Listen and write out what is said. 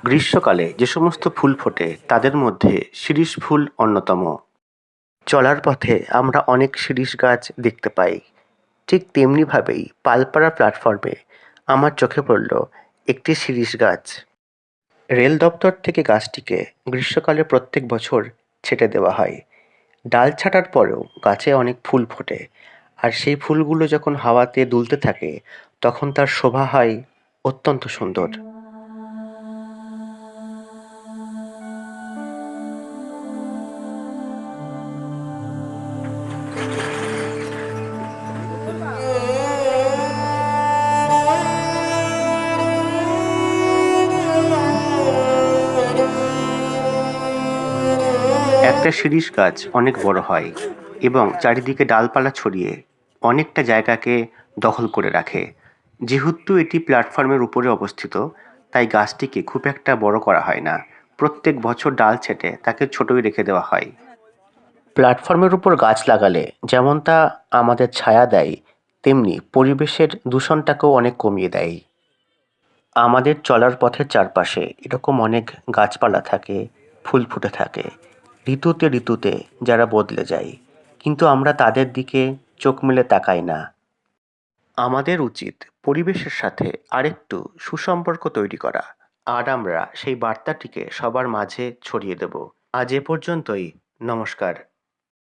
গ্রীষ্মকালে যে সমস্ত ফুল ফোটে তাদের মধ্যে শিরীষ ফুল অন্যতম। চলার পথে আমরা অনেক শিরীষ গাছ দেখতে পাই। ঠিক তেমনিভাবেই পালপাড়া প্ল্যাটফর্মে আমার চোখে পড়ল একটি শিরীষ গাছ। রেল দপ্তর থেকে গাছটিকে গ্রীষ্মকালে প্রত্যেক বছর ছেটে দেওয়া হয়। ডাল ছাঁটার পরেও গাছে অনেক ফুল ফোটে, আর সেই ফুলগুলো যখন হাওয়াতে দুলতে থাকে তখন তার শোভা হয় অত্যন্ত সুন্দর। একটা শিরীষ গাছ অনেক বড় হয় এবং চারিদিকে ডালপালা ছড়িয়ে অনেকটা জায়গাকে দখল করে রাখে। যেহেতু এটি প্ল্যাটফর্মের উপরে অবস্থিত, তাই গাছটিকে খুব একটা বড় করা হয় না। প্রত্যেক বছর ডাল ছেঁটে তাকে ছোটই রেখে দেওয়া হয়। প্ল্যাটফর্মের উপর গাছ লাগালে যেমন তা আমাদের ছায়া দেয়, তেমনি পরিবেশের দূষণটাকেও অনেক কমিয়ে দেয়। আমাদের চলার পথের চারপাশে এরকম অনেক গাছপালা থাকে, ফুল ফুটে থাকে। ঋতুতে ঋতুতে যারা বদলে যায়, কিন্তু আমরা তাদের দিকে চোখ মেলে তাকাই না। আমাদের উচিত পরিবেশের সাথে আরেকটু সুসম্পর্ক তৈরি করা, আর আমরা সেই বার্তাটিকে সবার মাঝে ছড়িয়ে দেব। আজ এ পর্যন্তই। নমস্কার।